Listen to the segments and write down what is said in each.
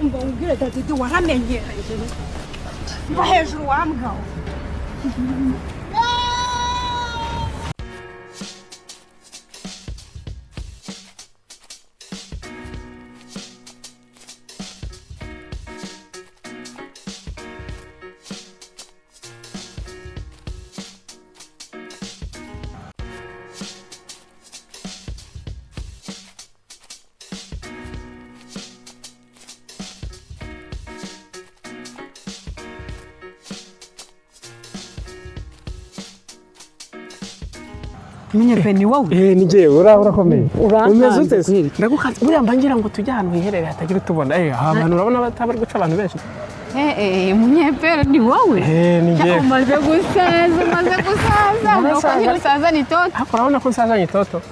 umva ubwire Dadi waramenyereye mva hejuru wambwawe Minye pe ni wowe ni je urakomeye umeze ute ndagukatse buriya mbangira ngo tujye ahantu hiherere hatagira tubona abantu urabona batabari guca abantu benshi munye pe ni wowe ni je umaze gusaza uko gusaza ni toto urabona ko nsaza ni toto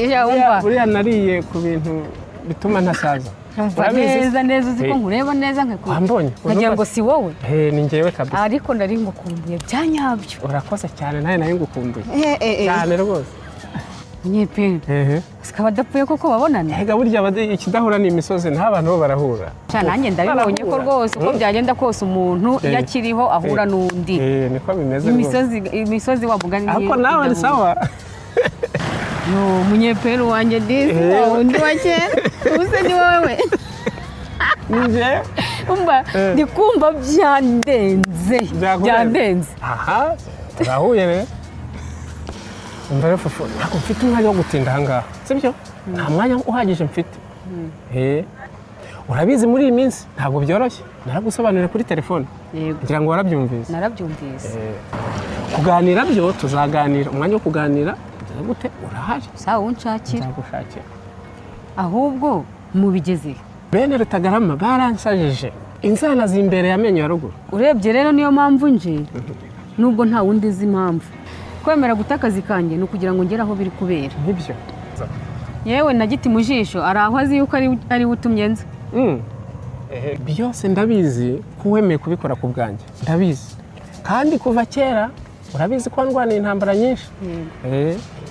ya umva buriya nariye ku bintu bituma ntasaza neza uzi ko nkureba neza wambonye nkagira ngo si wowe ni njyewe kabisa ariko nari ngukumbuye byanyabyo urakoze cyane nawe ngukumbuye cyane rwose munyepe sikaba dapfuye koko babonana hega burya ikidahura ni imisozi nta bantu bo barahura cyane nanjye ndabibonye ko rwose uko byagenda kose umuntu iyo akiriho ahura n'undi niko bimeze imisozi wamugani ariko nawe ni sawa no munyeperu wanje disi undi wake use ni wowe nje umba ndikumva byandenze aha turahuye rero umva rero fufu nako mfite umwanya wo gutinda ahangaha sibyo nta mwanya uhagije mfite urabizi muri iyi minsi ntabwo byoroshye naragusobanurira kuri telefone kugira ngo warabyumvise narabyumvise kuganira byo tuzaganira umwanya wo kuganira gute urahari sawa unshakira nzagushakira ahubwo mubigeze bene Rutagarama baransajije inzana zimbere yamenyo ya ruguru urebye rero niyo mpamvu nje nubwo nta wundi zi impamvu kwemera gutakazi kanjye no kugira ngo ngere aho biri kubera nibyo yewe na giti mu jisho araho azi yuko ari utumye nza byose ndabizi ko wemeye kubikora ku bwanjye ndabizi kandi kuva kera urabizi ko ndwaniye intambara nyinshi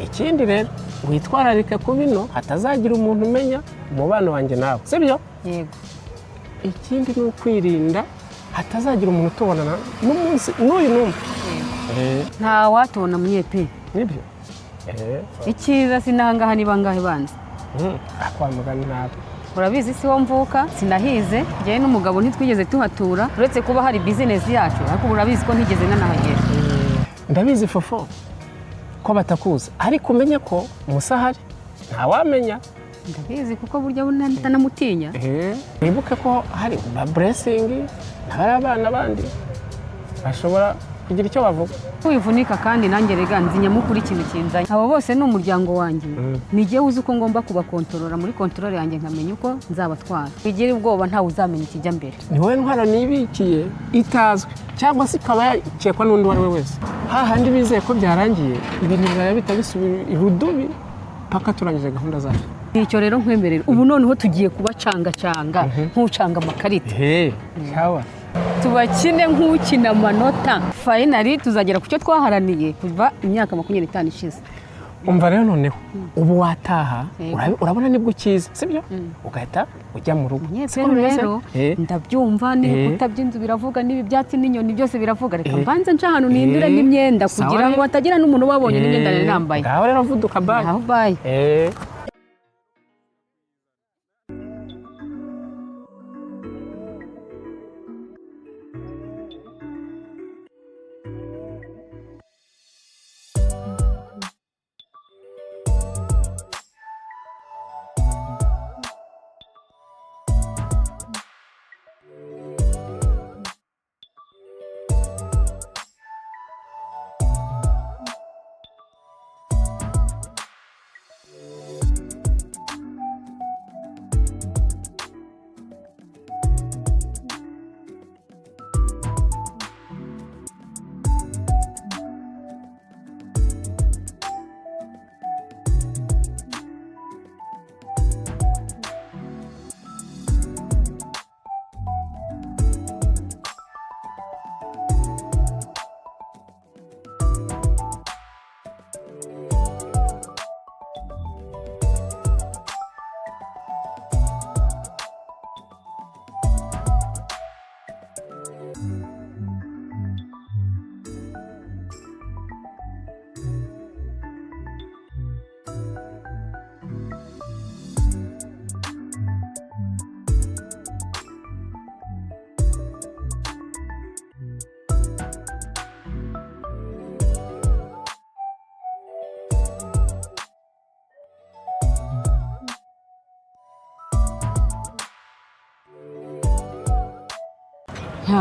ikindi rero witwararike ku bino hatazagira umuntu umenya umubano wanjye nawe sibyo yego ikindi ni ukwirinda hatazagira umuntu utubonana n'umunsi n'uyu n'umwe nta watubona munyepe nibyo icyiza sinangaha ni bangahe banze kwa mugani nabi urabizi si wo mvuka sinahize njyewe n'umugabo ntitwigeze tuhatura uretse kuba hari bizinesi yacu ariko urabizi ko ntigeze nanahagera ndabizi fofo ko batakuza ariko umenye ko musahari ntawamenya ndabizi kuko burya bunanamutinya wibuke ko hari ba blessing n'abari abana bandi bashobora kugira icyo bavuga wivunika kandi nanjye rega nzi nyamukuru ikintu kinzanye abo bose ni umuryango wanjye nijye uzi uko ngomba kubakontorora muri kontorore yanjye nkamenya uko nzabatwara bigire ubwoba ntawe uzamenya ikijya mbere ni wowe ntwara nibikiye itazwi cyangwa se ikaba yakekwa n'undi uwo ari we wese hahandi bizeye ko byarangiye ibintu bizaba bitabisubira irudubi paka turangije gahunda zacu nicyo rero nkwemerera ubu noneho tugiye kubacangacanga nk'ucanga amakarita cyawa tubakine nk'ukina amanota finally tuzagera ku cyo twaharaniye kuva imyaka 25 ishize umva rero noneho ubu wataha urabona nibwo ukiza sibyo ugahita ujya mu rugo rero ndabyumva n'ibikuta by'inzu biravuga n'ibi byatsi n'inyoni byose biravuga reka mbanze nca ahantu nindure n'imyenda kugira ngo hatagira n'umuntu wabonye n'imyenda nari nambaye ngaho rero vuduka bye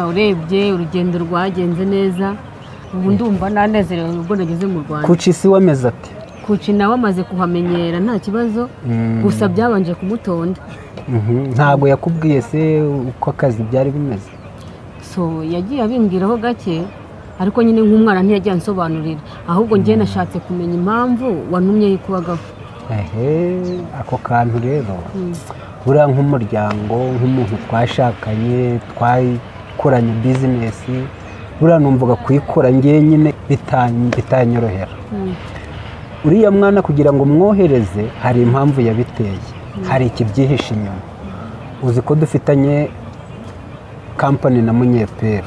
urebye urugendo rwagenze neza ubu ndumva nanezerewe ubwo nageze mu Rwanda. Kuki isi wameze ati? Kuki nawe amaze kuhamenyera nta kibazo, gusa byabanje kumutonda. Ntabwo yakubwiye se uko akazi byari bimeze? So yagiye abimbwiraho gake ariko nyine nk'umwana ntiyagiye ansobanurira, ahubwo njye nashatse kumenya impamvu wantumye yikubagaho. Ako kantu rero buriya nk'umuryango, nk'umuntu twashakanye twakoranye bizinesi, buriya numvaga kuyikora ngewe nyine bitanyorohera. Uriya mwana kugira ngo mwohereze hari impamvu yabiteye, hari ikibyihishe inyuma. Uzi ko dufitanye kampani na Munyeperu.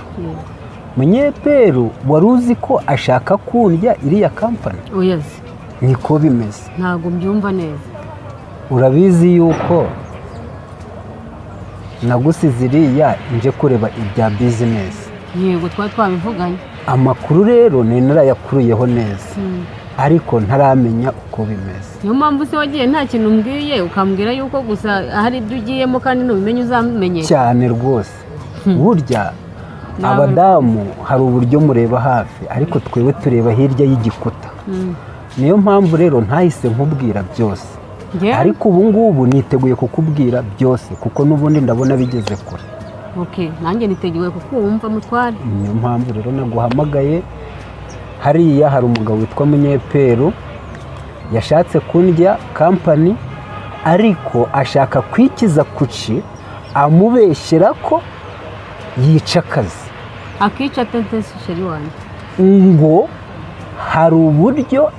Munyeperu wari uzi ko ashaka kundya iriya kampani? Oyazi. Niko bimeze. Ntabwo mbyumva neza. Urabizi yuko nagusize iriya nje kureba ibya bizinesi. Yego twabivuganye. Amakuru rero ni narayakuruyeho neza, ariko ntaramenya uko bimeze. Niyo mpamvu se wagiye nta kintu umbwiye ukambwira yuko gusa hari ibyo ugiyemo kandi nubimenye uzamenye. Cyane rwose. Burya abadamu hari uburyo mureba hafi, ariko twewe tureba hirya y'igikuta. Niyo mpamvu rero ntahise nkubwira byose, ariko ubu ngubu niteguye kukubwira byose kuko n'ubundi ndabona bigeze kure. Nanjye niteguye kukumva mutware. Niyo mpamvu rero naguhamagaye. Hariya hari umugabo witwa Munyeperu yashatse kundya kampani, ariko ashaka kwikiza Kuki amubeshyera ko yica akazi. Akica tetesi sheri wanjye ngo hari uburyo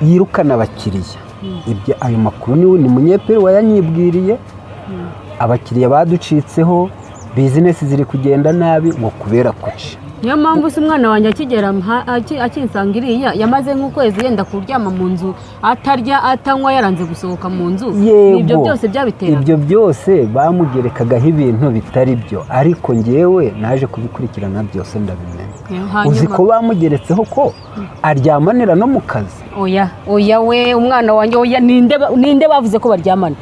yirukana abakiriya. Ayo makuru ni Munyeperu wayanyibwiriye. Abakiriya baducitseho, bizinesi ziri kugenda nabi ngo kubera Kuki. Niyo mpamvu se umwana wanjye akigera akinsanga iriya yamaze nk'ukwezi yenda kuryama mu nzu, atarya atanywa, yaranze gusohoka mu nzu. Ibyo byose byabitera. Ibyo byose bamugerekagaho ibintu bitari byo, ariko ngewe naje kubikurikirana byose ndabimenya. Uzi ko bamugeretseho ko aryamanira no mu kazi? Oya we umwana wanjye, oya ninde bavuze ko baryamana?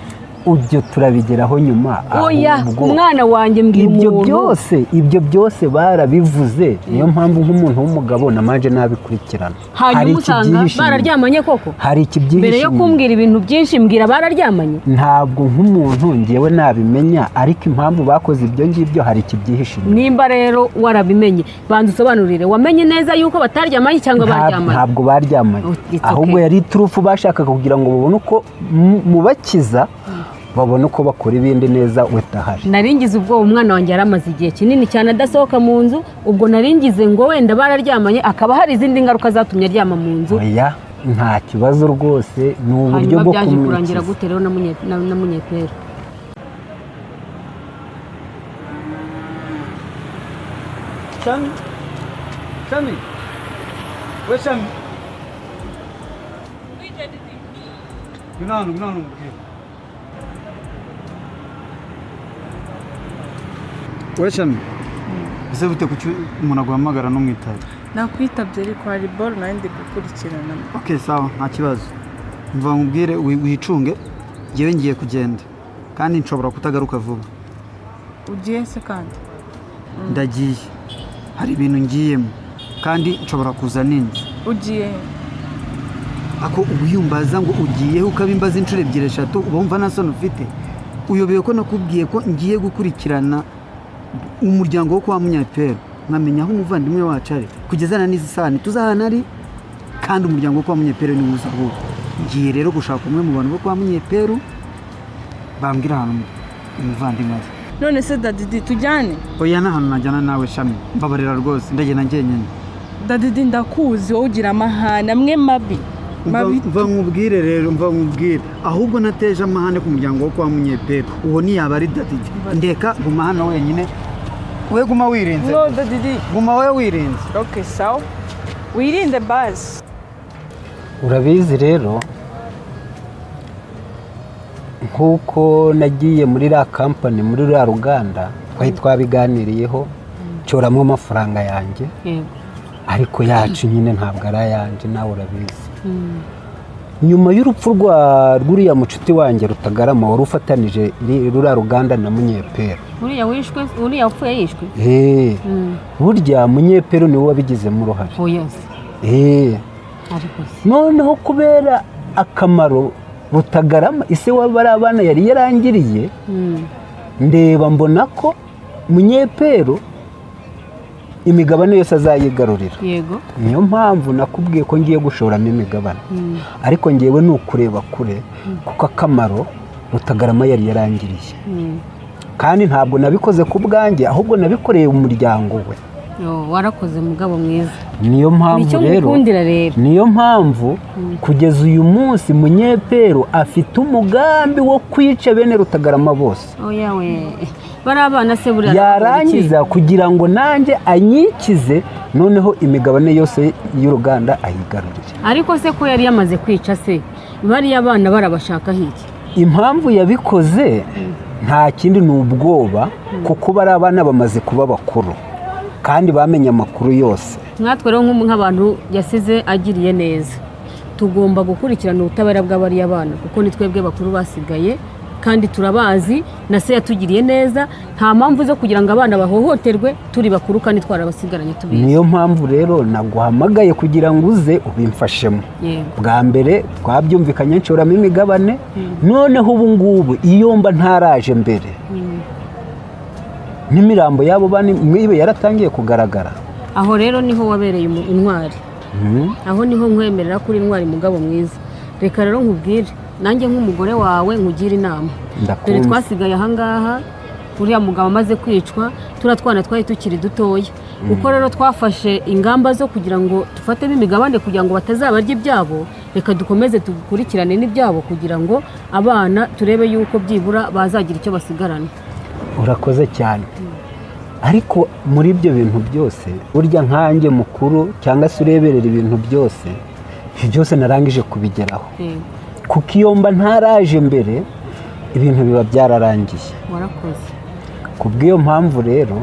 Ibyo turabigeraho nyuma. Umwana wanjye mbwira umuntu. Ibyo byose barabivuze. Niyo mpamvu nk'umuntu w'umugabo namaje nabikurikirana. Hanyuma usanga bararyamanye koko? Hari ikibyihishe. Mbere yo kumbwira ibintu byinshi mbwira bararyamanye. Ntabwo nk'umuntu ngewe nabimenya, ariko impamvu bakoze ibyo ngibyo hari ikibyihishe. Nimba rero warabimenye banza usobanurire, wamenye neza yuko bataryamanye cyangwa baryamanye? Ntabwo baryamanye, ahubwo yari iturufu bashakaga kugira ngo babone uko mubakiza, babona uko bakora ibindi neza utahari. Naringize ubwo umwana wanjye yaramaze igihe kinini cyane adasohoka mu nzu, ubwo naringize ngo wenda bararyamanye akaba hari izindi ngaruka zatumye aryama mu nzu. Oya, nta kibazo rwose, ni uburyo bwo kumwikiza. Hanyuma byaje kurangira gute rero na Munyeperu? Shami, we Shami. Gunanu. We Shami, ese bite kuki umuntu aguhamagara no mwitaye? Nakwitabye ariko hari ball nandi gukurikirana. Sawa, nta kibazo. Mva nkubwire wicunge, ngewe ngiye kugenda kandi nshobora kutagaruka vuba. Ugiye se kandi? Ndagiye. Hari ibintu ngiyemo kandi nshobora kuza ninzi. Ugiye? Ako ubuyumbaza ngo ugiye ukabimbaza inshuro 2-3 ubumva nta soni ufite. Uyobeye ko nakubwiye ko ngiye gukurikirana umuryango wo kwa Munyeperu, nkamenya aho umuvandimwe wacu ari kugezana n'izi sani tuzahana ari, kandi umuryango wo kwa Munyeperu ni uza aho. Ngiye rero gushaka umwe mu bantu bo kwa Munyeperu bambwira ahantu umuvandimwe ari. None se Dadidi tujyane? Oya, nta hantu najyana nawe Shami, mbabarira rwose, ndagenda njyenyine. Dadidi ndakuzi wowe ugira amahane amwe mabi. Mva nkubwire rero, ahubwo nateje amahane ku muryango wo kwa Munyeperu, uwo ni yaba ari Dadidi. Ndeka guma hano wenyine, we guma wirinze. No Dadidi, guma we wirinze. Sawa, wirinde basi. Urabizi rero, nkuko nagiye muri la kampani, muri la ruganda twari twabiganiriyeho, cyoramo amafaranga yanjye, ariko yacu nyine ntabwo ari ayanje, nawe urabizi. nyuma y'urupfu rw'uriya mucuti wanjye Rutagarama wari ufatanije ruriya ruganda na Munyepero. uriya wapfuye yishwe. Burya Munyepero niwe wabigizemo uruhare. Noneho kubera akamaro Rutagarama ise w'abari abana yari yarangiriye, ndeba mbona ko Munyepero imigabane yose azayigarurira. Yego. Niyo mpamvu nakubwiye ko ngiye gushoramo imigabane. Ariko ngewe ni ukureba kure kuko akamaro Rutagarama yari yarangiriye. Kandi ntabwo nabikoze ku bwanjye, ahubwo nabikoreye umuryango we. Warakoze mugabo mwiza. Niyo mpamvu rero niyo mpamvu kugeza uyu munsi Munyepero afite umugambi wo kwica bene Rutagarama bose. Oya we. Bari abana se buriya yarangiza kugira ngo nanjye anyikize, noneho imigabane yose y'uruganda ayigarurire. Ariko se ko yari yamaze kwica se, bari abana barabashaka hiki? Impamvu yabikoze nta kindi ni ubwoba, kuko bari abana bamaze kuba bakuru kandi bamenye amakuru yose. Mwatwe rero nk'abantu yasize agiriye neza, tugomba gukurikirana ubutabera bw'abari abana kuko ni twebwe bakuru basigaye kandi turabazi, na se yatugiriye neza, nta mpamvu zo kugira ngo abana bahohoterwe turi bakuru kandi twarabasigaranye tubizi. Niyo mpamvu rero naguhamagaye kugira ngo uze ubimfashemo. Bwa mbere twabyumvikanye nshoramo imigabane, noneho ubu ngubu iyo mba ntaraje mbere n'imirambo yabo bani mwibe yaratangiye kugaragara. Aho rero niho wabereye intwari. Aho niho nkwemerera kuri intwari mugabo mwiza. Reka rero nkubwire, nanjye nk'umugore wawe nkugira inama. Dore twasigaye ahangaha, uriya mugabo amaze kwicwa, turatwana twari tukiri dutoya. Uko rero twafashe ingamba zo kugira ngo dufatemo imigabane kugira ngo batazabarya ibyabo, reka dukomeze tukurikirane n'ibyabo kugira ngo abana turebe yuko byibura bazagira icyo basigarana. Urakoze cyane. Ariko muri ibyo bintu byose burya nkanjye mukuru cyangwa se ureberera ibintu byose, byose narangije kubigeraho. Kuko iyo mba ntaraje mbere ibintu biba byararangiye. Warakoze. Kubw'iyo mpamvu rero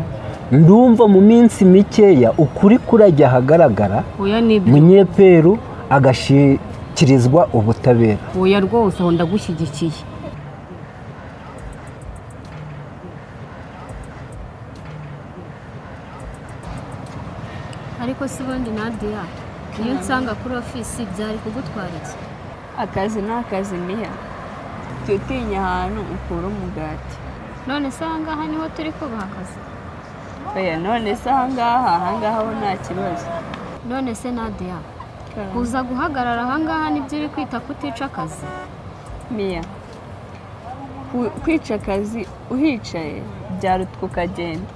ndumva mu minsi mikeya ukuri kurajya ahagaragara, Munyepero agashyikirizwa ubutabera. Oya rwose aho ndagushyigikiye. Ariko si ubundi Nadia, iyo nsanga kuri ofisi byari kugutwara iki? Akazi ni akazi niya. Jya utinya ahantu ukura umugati. None se ahangaha niho turi kubaha akazi? Oya, none se ahangaha ho nta kibazo. None se Nadia, kuza guhagarara ahangaha nibyo uri kwita kutica akazi? Mia, kwica akazi uhicaye byarutwa ukagenda.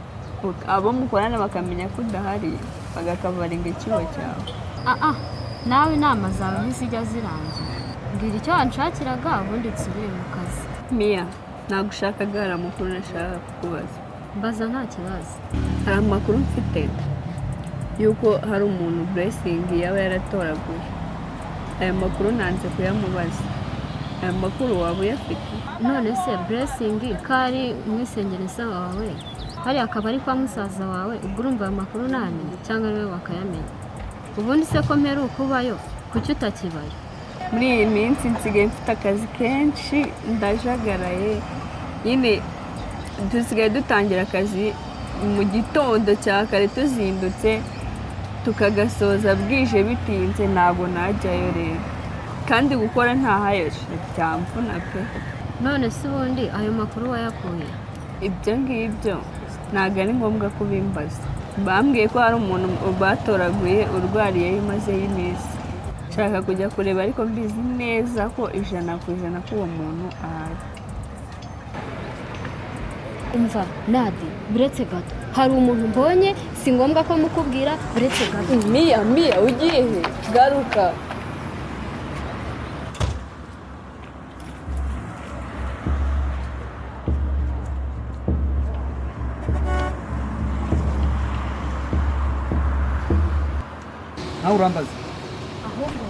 Abo mukorana bakamenya ko udahari, bagakavaringa icyuho cyawe. Nawe inama zawe ntizijya zirangira. Mbwira icyo wanshakiraga ubundi nsubire mu kazi. Mia, ntabwo ushakaga hari amakuru nashaka kukubaza. Mbaza nta kibazo. Hari amakuru mfite yuko hari umuntu Blessing yaba yaratoraguye. Aya makuru nanze kuyamubaza. Aya makuru waba uyafite? None se Blessing kari umwisengereza wawe, hari akaba ari kwa musaza wawe, ubwo urumva aya makuru namenye cyangwa niwe wakayamenya? Ubundi se ko mperuka kubayo, kuki utakibaye? Muri iyi minsi nsigaye mfite akazi kenshi, ndajagaraye. Nyine dusigaye dutangira akazi mu gitondo cya kare tuzindutse, tukagasoza bwije bitinze, ntabwo najyayo rero. Kandi gukora ntahayo byamvuna pe. None se ubundi ayo makuru wayakuye? Ibyo ngibyo ntabwo ari ngombwa kubimbaza. Bambwiye ko hari umuntu batoraguye urwariyeyo imazeyo iminsi. Nshaka kujya kureba ariko mbizi neza ko 100% ko uwo muntu ahari. Umva Nadi, buretse gato, hari umuntu mbonye, si ngombwa ko mukubwira, buretse gato. Mia, ugiye he? Garuka. nawe urambaza. Ahubwo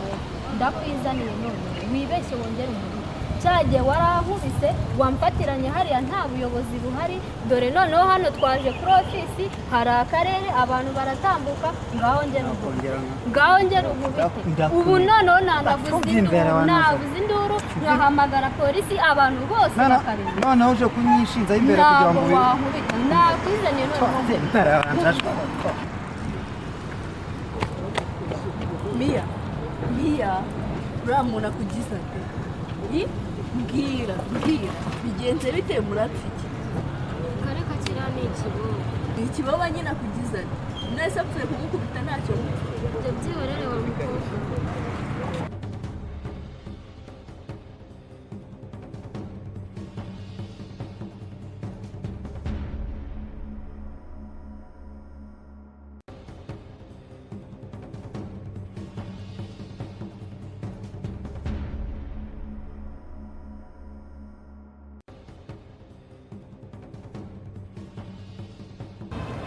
ndakwizaniye none wibeshye wongere umuriro. cyagiye warankubise wamfatiranye hariya nta buyobozi buhari, dore noneho hano twaje kuri ofisi hari akarere abantu baratambuka, ngaho ngera ububite ubu noneho navuze induru ngahamagara polisi abantu bose bakareba. noneho uje kunyishinzaho imbere kugira ngo wankubita nakwizaniye noneho. Mia uriya muntu akugize ate? Mbwira bigenze bite murapfa iki? Kareka kiriya ni ikiboba. Ni ikiboba nyine akugize ate? Mwese apfuye kumukubita ntacyo ibyo byihorere wa mukobwa.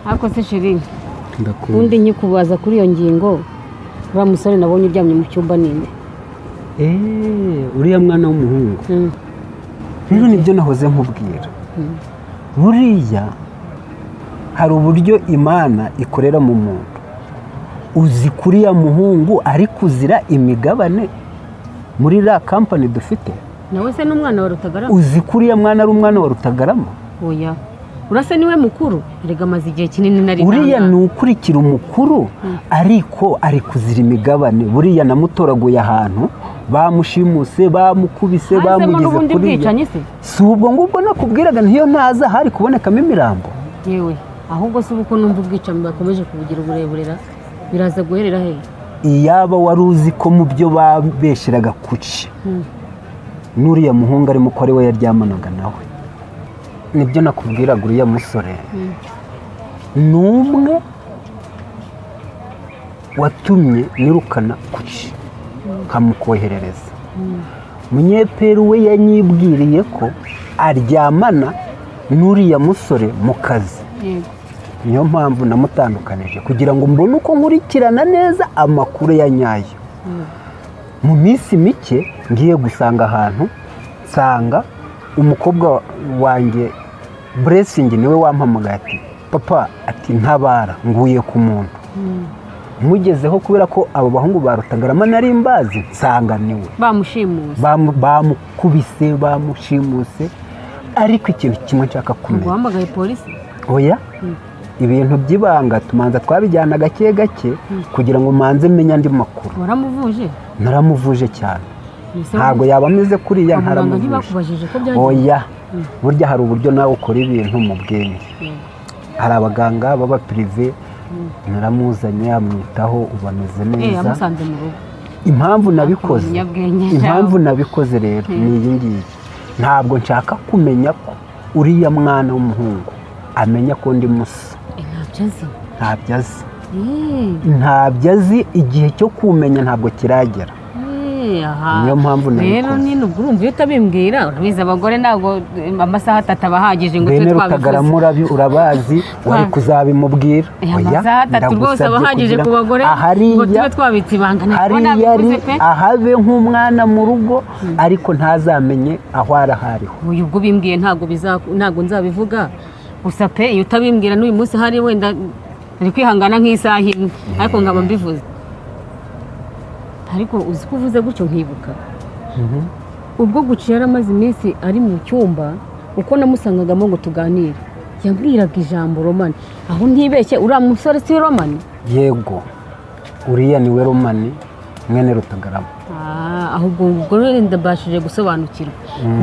ariko se sheri ubundi nkikubaza kuri iyo ngingo, uriya musore nabonye uryamye mu cyumba ninde? uriya mwana w'umuhungu rero nibyo nahoze nkubwira. buriya hari uburyo Imana ikorera mu muntu. uzi kuriya muhungu ari kuzira imigabane muri iriya kampani dufite. nawe se n'umwana wa Rutagarama? uzi kuriya mwana ari umwana wa Rutagarama? oya, urasa niwe mukuru, erega amaze igihe kinini nari uriya ni ukurikira umukuru ariko ari kuzira imigabane. buriya namutoraguye ahantu bamushimuse bamukubise bamugeze kuriya. si ubwo ngubwo nakubwiraga ntiyo ntaza hari kubonekamo imirambo. yewe ahubwo si uko numva ubwicanyi bakomeje kubugira uburebure biraza guherera he? iyaba wari uzi ko mu byo babesheraga kuki n'uriya muhungu arimo ko ari we yaryamanaga nawe. nibyo nakubwiraga uriya musore ni umwe watumye nirukana kuki nkamukoherereza. munyeperu we yanyibwiriye ko aryamana n'uriya musore mu kazi. niyo mpamvu namutandukanije kugira ngo mbone uko nkurikirana neza amakuru ya nyayo. mu minsi mike ngiye gusanga ahantu nsanga umukobwa wanjye Blessing niwe wampamagaye ati papa ati ntabara nguye ku muntu. mugezeho kubera ko abo bahungu ba Rutagarama nari mbazi nsanga niwe bamukubise bamushimuse. ariko ikintu kimwe nshaka kumenya, guhamagaye polisi? oya, ibintu by'ibanga tumanza twabijyana gake gake kugira ngo manze menye andi makuru. waramuvuje? naramuvuje cyane, ntabwo yaba ameze kuriya ntaramuvuje. oya, burya hari uburyo nawe ukora ibintu mu bwenge. hari abaganga baba pirive, naramuzanye amwitaho ubu ameze neza. impamvu nabikoze rero ni iyi ngiyi. ntabwo nshaka kumenya ko uriya mwana w'umuhungu amenya ko ndi musa. ntabyo azi. igihe cyo kumenya ntabwo kiragera. niyo mpamvu nabikoze. rero nyine ubwo urumva iyo utabimbwira urabizi abagore ntabwo amasaha 3 aba ahagije ngo tube twabivuze. Rutagarama urabazi wari kuzabimubwira. amasaha 3 rwose aba ahagije ku bagore ngo tube twabitse ibanga. ahabe nk'umwana mu rugo ariko ntazamenye aho arahariho. uyu ubwo bimbwiye ntabwo nzabivuga. gusa pe iyo utabimbwira n'uyu munsi hari wenda ari kwihangana nk'isaha imwe ariko ngaba mbivuze. ariko uzi ko uvuze gutyo nkibuka ubwo guciye yaramaze iminsi ari mu cyumba uko namusangagamo ngo tuganire yambwiraga ijambo Romani. aho ntibeshye uriya musore si Romani? yego, uriya niwe Romani mwene Rutagarama. ahubwo ubwo rero ndabashije gusobanukirwa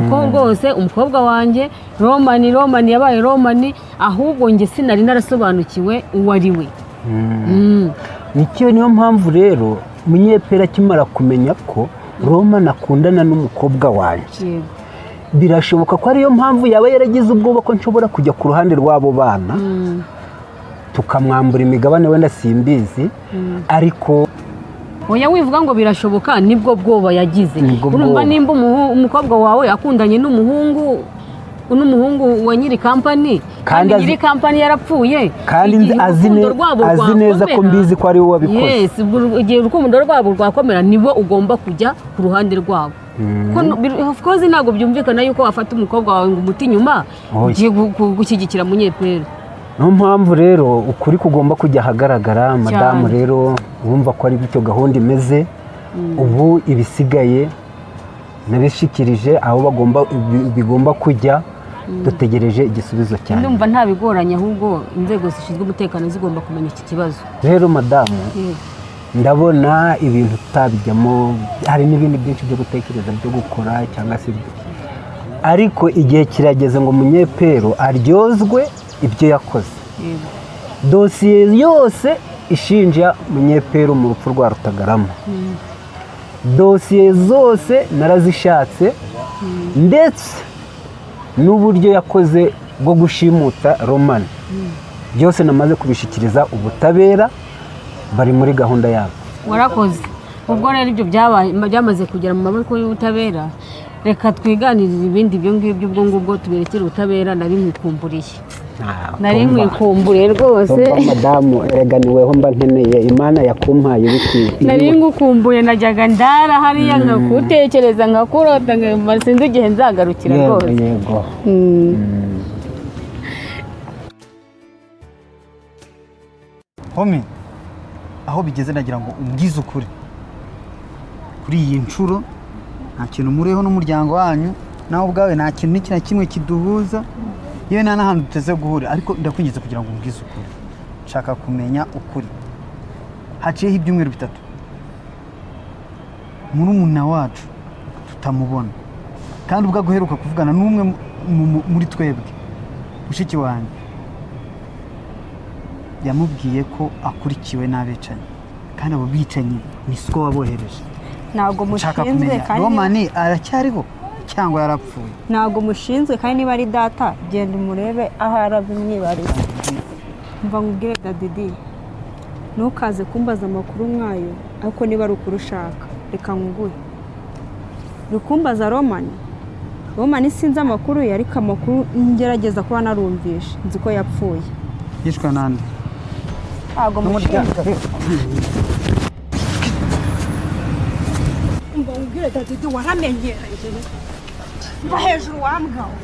kuko rwose umukobwa wanjye Romani yabaye Romani, ahubwo njye sinari narasobanukiwe uwo ari we. niyo mpamvu rero munyepera akimara kumenya ko Romani akundana n'umukobwa wanjye, birashoboka ko ariyo mpamvu yaba yaragize ubwoba ko nshobora kujya ku ruhande rw'abo bana tukamwambura imigabane, wenda simbizi. ariko oya, wivuga ngo birashoboka nibwo bwoba yagize. urumva nimba umukobwa wawe akundanye n'umuhungu wa nyiri kampani kandi nyiri kampani yarapfuye, kandi azi neza ko mbizi ko ari we wabikoze. igihe urukundo rwabo rwakomera nibo ugomba kujya ku ruhande rwabo of course ntabwo byumvikana yuko wafata umukobwa wawe ngo umuti inyuma ugiye gushyigikira munyepera. niyo mpamvu rero ukuri kugomba kujya ahagaragara. Madamu rero wumva ko ari bityo gahunda imeze. Ubu ibisigaye nabishikirije aho bigomba kujya, dutegereje igisubizo cyane. Ndumva nta bigoranye, ahubwo inzego zishinzwe umutekano zigomba kumenya iki kibazo. Rero madamu ndabona ibintu tutabijyamo, hari n'ibindi byinshi byo gutekereza byo gukora cyangwa se ariko igihe kirageze ngo munyepero aryozwe ibyo yakoze. Dosiye yose ishinja munyepero mu rupfu rwa Rutagarama, dosiye zose narazishatse, ndetse n'uburyo yakoze bwo gushimuta Roman byose namaze kubishikiriza ubutabera, bari muri gahunda yabo. Warakoze. Ubwo rero ibyo byamaze kugera mu maboko y'ubutabera, reka twiganirire ibindi ibyo ngibyo, ubwo ngubwo tuberekere ubutabera. Nari mwikumburiye, nari mwikumburiye rwose. Madamu erega niweho mba nkeneye, Imana yakumpaye bikwiye. Nari ngukumbuye, najyaga ndara hariya nkakutekereza nkakurota, sinzi igihe nzagarukira rwose. Yego. Homi, aho bigeze nagira ngo umbwize ukuri kuri iyi nshuro. Nta kintu mureho n'umuryango wanyu, nawe ubwawe nta kintu n'iki na kimwe kiduhuza, yewe nta n'ahantu duteze guhurira, ariko ndakwinjiza kugira ngo umbwize ukuri. Nshaka kumenya ukuri. Haciyeho ibyumweru 3 murumuna wacu tutamubona, kandi ubwo aguheruka kuvugana n'umwe muri twebwe, mushiki wanjye yamubwiye ko akurikiwe n'abicanyi, kandi abo bicanyi ni siko wabohereje. Ntabwo mushinzwe kandi Romani aracyariho cyangwa yarapfuye? Ntabwo mushinzwe kandi niba ari data genda umurebe aho arabimwibariza. Mva nkubwire Dadi, ntukaze kumbaza amakuru mwayo, ariko niba ari ukuri ushaka reka nguhe. Rukumbaza Romani sinzi amakuru ye, ariko amakuru ngerageza kuba narumvishe, nzi ko yapfuye. Yishwe nande? Ntabwo mushinzwe. Mva nkubwire Dadi, waramenyereye. Mva hejuru wambwawe.